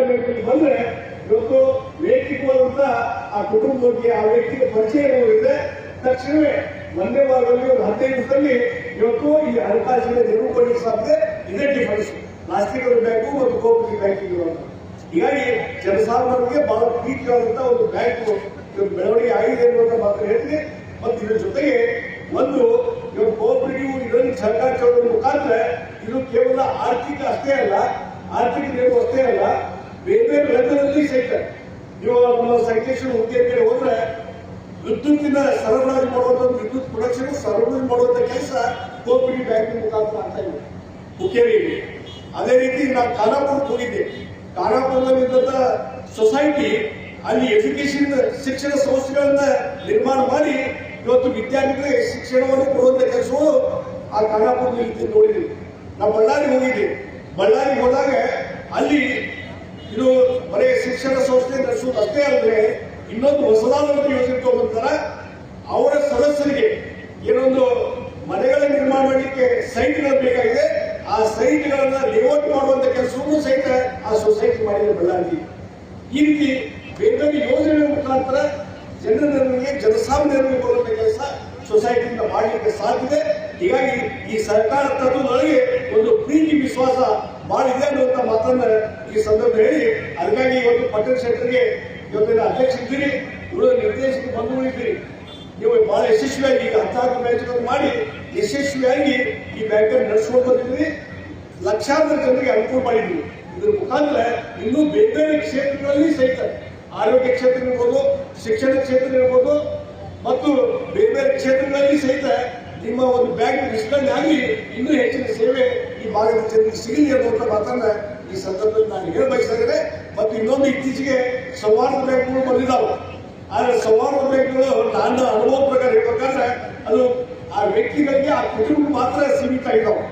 Bank ಬಂದ್ರೆ ಇವತ್ತು ವೈಯಕ್ತಿಕವಾದಂತ ಆ ಕುಟುಂಬಕ್ಕೆ ಆ ವ್ಯಕ್ತಿಗೆ ಪರಿಚಯ ಇದೆ. ತಕ್ಷಣವೇ ಒಂದೇ ವಾರದಲ್ಲಿ ಒಂದು 15 ದಿವಸದಲ್ಲಿ ಇವತ್ತು ಈ ಹಣಕಾಸಿನ ನೆರವು ಕೊಡಲಿಕ್ಕೆ ಸಾಧ್ಯ. ಇದೇ ಡಿಫರೆನ್ಸ್ ರಾಷ್ಟ್ರೀಕೃತ ಬ್ಯಾಂಕು ಮತ್ತು ಕೋಆಪರೇಟಿವ್ ಬ್ಯಾಂಕಿಂಗ್ ಇರುವಂತ. ಹೀಗಾಗಿ ಜನಸಾಮಾನ್ಯರಿಗೆ ಬಹಳ ಪ್ರೀತಿಯಾದಂತಹ ಒಂದು ಬ್ಯಾಂಕ್ ಬೆಳವಣಿಗೆ ಆಗಿದೆ ಅನ್ನುವಂತ ಮಾತ್ರ ಹೇಳ್ತೀನಿ. ಮತ್ತು ಇದರ ಜೊತೆಗೆ ಒಂದು ಇವರು ಕೋಆಪರೇಟಿವ್ ಇದರಲ್ಲಿ ಸಹಕಾರ ಚಳವಳಿ ಮುಖಾಂತರ ಇದು ಕೇವಲ ಆರ್ಥಿಕ ಅಷ್ಟೇ ಅಲ್ಲ, ಆರ್ಥಿಕ ನೆರವು ಅಷ್ಟೇ ಅಲ್ಲ, ಬೇರೆ ಬೇರೆ ರಂಗದಲ್ಲಿ ಸಹಿತ ನೀವು ನಮ್ಮ ಸಂಕೇಶ್ವರ ಉದ್ಯಮಕ್ಕೆ ಹೋದ್ರೆ ವಿದ್ಯುತ್ತಿನ ಸರಬರಾಜು ಮಾಡುವಂತ ವಿದ್ಯುತ್ ಪ್ರೊಡಕ್ಷನ್ ಸರಬರಾಜು ಮಾಡುವಂತ ಕೆಲಸ ಕೋಆಪರೇಟಿವ್ ಬ್ಯಾಂಕಿಂಗ್ ಮುಖಾಂತರ ಆಗ್ತಾ ಇದೆ ಮುಖ್ಯವಾಗಿ. ಅದೇ ರೀತಿ ನಾನು ಖಾನಾಪುರಕ್ಕೆ ಹೋಗಿದ್ದೆ. ಖಾನಾಪುರದಲ್ಲಿದ್ದಂತ ಸೊಸೈಟಿ ಅಲ್ಲಿ ಎಜುಕೇಶನ್ ಶಿಕ್ಷಣ ಸಂಸ್ಥೆಗಳನ್ನ ನಿರ್ಮಾಣ ಮಾಡಿ ಇವತ್ತು ವಿದ್ಯಾರ್ಥಿಗಳಿಗೆ ಶಿಕ್ಷಣವನ್ನು ಕೊಡುವಂತ ಕೆಲಸಗಳು ಆ ಖಾನಾಪುರದಲ್ಲಿ ನೋಡಿದ್ವಿ. ನಾವು ಬಳ್ಳಾರಿಗೆ ಹೋಗಿದ್ವಿ. ಬಳ್ಳಾರಿಗೆ ಹೋದಾಗ ಅಲ್ಲಿ ಇದು ಬರೀ ಶಿಕ್ಷಣ ಸಂಸ್ಥೆ ನಡೆಸುವುದು ಅಷ್ಟೇ ಅಲ್ಲದೆ ಇನ್ನೊಂದು ಹೊಸದಾದಂತ ಯೋಜನೆ ತಗೊಂಡ್ಬರ್ತಾರ. ಅವರ ಸದಸ್ಯರಿಗೆ ಏನೊಂದು ಮನೆಗಳ ನಿರ್ಮಾಣ ಮಾಡಲಿಕ್ಕೆ ಸೈಟ್ಗಳು ಬೇಕಾಗಿದೆ, ಆ ಸೈಟ್ಗಳನ್ನ ಲೇಔಟ್ ಮಾಡುವಂತ ಕೆಲಸವೂ ಸಹಿತ ಆ ಸೊಸೈಟಿ ಮಾಡಿದೆ ಬಳ್ಳಾರಿ. ಈ ರೀತಿ ಬೇರೆ ಬೇರೆ ಯೋಜನೆ ಮುಖಾಂತರ ಜನರ ನೆರವಿಗೆ ಜನಸಾಮಾನ್ಯರಿಗೆ ಬರುವಂತ ಕೆಲಸ ಸೊಸೈಟಿಯಿಂದ ಮಾಡಲಿಕ್ಕೆ ಸಾಧ್ಯತೆ. ಹೀಗಾಗಿ ಈ ಸರ್ಕಾರ ತತ್ವದೊಳಗೆ ಒಂದು ಪ್ರೀತಿ ವಿಶ್ವಾಸ ಬಹಳ ಇದೆ ಅನ್ನುವಂತ ಮಾತನ್ನ ಈ ಸಂದರ್ಭ ಹೇಳಿ, ಅದಕ್ಕಾಗಿ ಇವತ್ತು ಪಟ್ಟಣ ಕ್ಷೇತ್ರಕ್ಕೆ ಇವತ್ತಿನ ಅಧ್ಯಕ್ಷ ಇದ್ದೀರಿ, ಉಳಿದ ನಿರ್ದೇಶಕ ಬಂಧುಗಳಿದ್ದೀರಿ. ನೀವು ಬಹಳ ಯಶಸ್ವಿಯಾಗಿ ಈಗ 14 ಬ್ಯಾಂಕ್ಗಳನ್ನು ಮಾಡಿ ಯಶಸ್ವಿಯಾಗಿ ಈ ಬ್ಯಾಂಕ್ ನಡೆಸ್ಕೊಂಡು ಬಂದಿದ್ದೀವಿ. ಲಕ್ಷಾಂತರ ಜನರಿಗೆ ಅನುಕೂಲ ಮಾಡಿದ್ವಿ. ಇದ್ರ ಮುಖಾಂತರ ಇನ್ನೂ ಬೇರೆ ಬೇರೆ ಕ್ಷೇತ್ರಗಳಲ್ಲಿ ಸಹಿತ ಆರೋಗ್ಯ ಕ್ಷೇತ್ರ ಇರ್ಬೋದು, ಶಿಕ್ಷಣ ಕ್ಷೇತ್ರ ಇರ್ಬೋದು ಮತ್ತು ಬೇರೆ ಬೇರೆ ಕ್ಷೇತ್ರಗಳಲ್ಲಿ ಸಹಿತ ನಿಮ್ಮ ಒಂದು ಬ್ಯಾಂಕ್ ವಿಸ್ತರಣೆ ಆಗಿ ಇನ್ನೂ ಹೆಚ್ಚಿನ ಸೇವೆ ಈ ಭಾಗದ ಜನರಿಗೆ ಸಿಗಲಿ ಅನ್ನುವಂಥ ಮಾತನ್ನ ಈ ಸಂದರ್ಭದಲ್ಲಿ ನಾನು ಹೇಳಬಯಸಿದ್ದೇನೆ. ಮತ್ತು ಇನ್ನೊಂದು ಇತ್ತೀಚೆಗೆ ಸೌಹಾರ್ದ ಬ್ಯಾಂಕ್ಗಳು ಬಂದಿದ್ದಾವೆ. ಆದರೆ ಸೌಹಾರ್ದ ಬ್ಯಾಂಕ್ಗಳು ನನ್ನ ಅನುಭವ ಪ್ರಕಾರ ಹೇಳ್ಬೇಕಾದ್ರೆ ಅದು ಆ ವ್ಯಕ್ತಿಗಳಿಗೆ ಆ ಕುಟುಂಬ ಮಾತ್ರ ಸೀಮಿತ ಆಗಿದ್ದಾವೆ.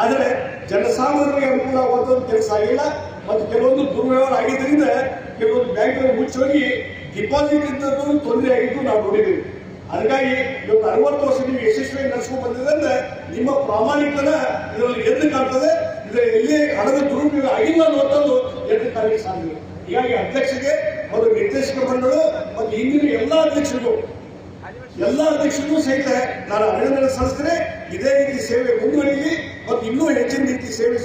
ಆದರೆ ಜನಸಾಮಾನ್ಯರಿಗೆ ಅನುಕೂಲ ಆಗುವಂತ ಕೆಲಸ ಆಗಿಲ್ಲ. ಮತ್ತು ಕೆಲವೊಂದು ದುರ್ವ್ಯವಹಾರ ಆಗಿದ್ದರಿಂದ ಕೆಲವೊಂದು ಬ್ಯಾಂಕ್ಗಳು ಮುಚ್ಚೋಗಿ ಡಿಪಾಸಿಟ್ ಇದ್ದದ್ದು ತೊಂದರೆ ಆಗಿದ್ದು ನಾವು ನೋಡಿದ್ದೀವಿ. ಅದಕ್ಕಾಗಿ ಇವತ್ತು 60 ವರ್ಷ ನೀವು ಯಶಸ್ವಿಯಾಗಿ ನಡೆಸ್ಕೊಂಡು ಬಂದಿದೆ ಅಂದ್ರೆ ನಿಮ್ಮ ಪ್ರಾಮಾಣಿಕನ ಇದರಲ್ಲಿ ಎದ್ದು ಕಾಣ್ತದೆ. ಇದರಲ್ಲಿ ಎಲ್ಲಿ ಹಣದ ದುರುಪಯೋಗ ಆಗಿಲ್ಲ ಅನ್ನುವಂಥದ್ದು ಎದ್ದು ಕಾಣಲಿಕ್ಕೆ ಸಾಧ್ಯ. ಹೀಗಾಗಿ ಅಧ್ಯಕ್ಷರಿಗೆ ಮತ್ತು ನಿರ್ದೇಶಕ ಮಂಡಳ ಮತ್ತು ಹಿಂದಿನ ಎಲ್ಲಾ ಅಧ್ಯಕ್ಷರಿಗೂ ಸಹಿತ ನಾನು ಅಭಿನಂದನೆ ಸಲ್ಲಿಸ್ತೇನೆ. ಇದೇ ರೀತಿ ಸೇವೆ ಮುಂದುವರಿಯಲಿ ಮತ್ತು ಇನ್ನೂ ಹೆಚ್ಚಿನ ರೀತಿ ಸೇವೆ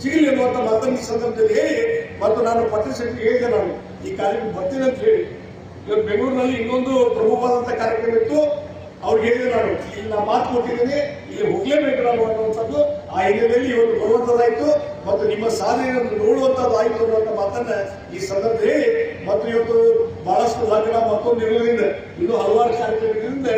ಸಿಗಲಿ ಅನ್ನುವಂಥ ಮಾತನ್ನು ಈ ಸಂದರ್ಭದಲ್ಲಿ ಹೇಳಿ, ಮತ್ತು ನಾನು ಪಟ್ಟಣ ಕ್ಷೇತ್ರಕ್ಕೆ ಹೇಳಿದೆ, ನಾನು ಈ ಕಾರ್ಯಕ್ರಮ ಬರ್ತೀನಿ ಅಂತ ಹೇಳಿ. ಇವತ್ತು ಬೆಂಗಳೂರಿನಲ್ಲಿ ಇನ್ನೊಂದು ಪ್ರಮುಖವಾದಂತಹ ಕಾರ್ಯಕ್ರಮ ಇತ್ತು. ಅವ್ರಿಗೆ ಹೇಳಿದೆ, ನಾನು ಇಲ್ಲಿ ನಾ ಮಾತು ಕೊಟ್ಟಿದ್ದೀನಿ, ಇಲ್ಲಿ ಹೋಗ್ಲೇಬೇಕು ನಾವು ಅನ್ನುವಂಥದ್ದು. ಆ ಹಿನ್ನೆಲೆಯಲ್ಲಿ ಇವತ್ತು ಬರುವಂತದ್ದಾಯ್ತು ಮತ್ತು ನಿಮ್ಮ ಸಾಧನೆಯನ್ನು ನೋಡುವಂತದ್ದು ಆಯ್ತು ಅನ್ನುವಂಥ ಮಾತನ್ನ ಈ ಸಂದರ್ಭದಲ್ಲಿ ಹೇಳಿ, ಮತ್ತು ಇವತ್ತು ಬಹಳಷ್ಟು ಲಗ್ನ ಮತ್ತೊಂದು ಇರೋದ್ರಿಂದ ಇನ್ನೂ ಹಲವಾರು ಕಾರ್ಯಕ್ರಮಗಳಿಂದ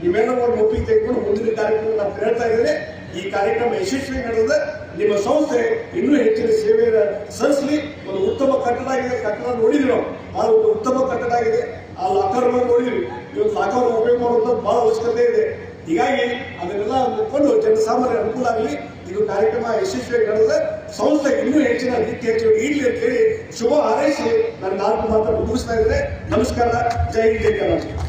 ನೀವೆಲ್ಲ ಒಂದು ಒಪ್ಪಿಗೆ ತೆಗೆದುಕೊಂಡು ಮುಂದಿನ ಕಾರ್ಯಕ್ರಮ ನಾನು ಹೇಳ್ತಾ ಇದ್ದೇನೆ. ಈ ಕಾರ್ಯಕ್ರಮ ಯಶಸ್ವಿ ನಡೆದ ನಿಮ್ಮ ಸಂಸ್ಥೆ ಇನ್ನೂ ಹೆಚ್ಚಿನ ಸೇವೆಯನ್ನು ಸಲ್ಲಿಸಲಿ. ಒಂದು ಉತ್ತಮ ಕಟ್ಟಡ ಆಗಿದೆ. ಕಟ್ಟಡ ನೋಡಿದ್ವಿ ನಾವು, ಬಹಳ ಒಂದು ಉತ್ತಮ ಕಟ್ಟಡ ಆಗಿದೆ. ಆ ಲಾಕರ್ ನೋಡಿದ್ವಿ. ಇವತ್ತು ಲಾಕರ್ ಉಪಯೋಗ ಮಾಡುವಂಥದ್ದು ಬಹಳ ಅವಶ್ಯಕತೆ ಇದೆ. ಹೀಗಾಗಿ ಅದನ್ನೆಲ್ಲ ಮುಟ್ಕೊಂಡು ಜನಸಾಮಾನ್ಯರ ಅನುಕೂಲ ಆಗಲಿ. ಇದು ಕಾರ್ಯಕ್ರಮ ಯಶಸ್ವಿಯಾಗಿ ನಡೆದ ಸಂಸ್ಥೆ ಇನ್ನೂ ಹೆಚ್ಚಿನ ರೀತಿ ಹೆಚ್ಚು ಇರಲಿ ಅಂತ ಹೇಳಿ ಶುಭ ಹಾರೈಸಿ ನನ್ನ 4 ಮಾತನ್ನು ಮುಗಿಸ್ತಾ ಇದ್ದೇನೆ. ನಮಸ್ಕಾರ. ಜೈ ಹಿಂದ್, ಜೈ ಕರ್ನಾಟಕ.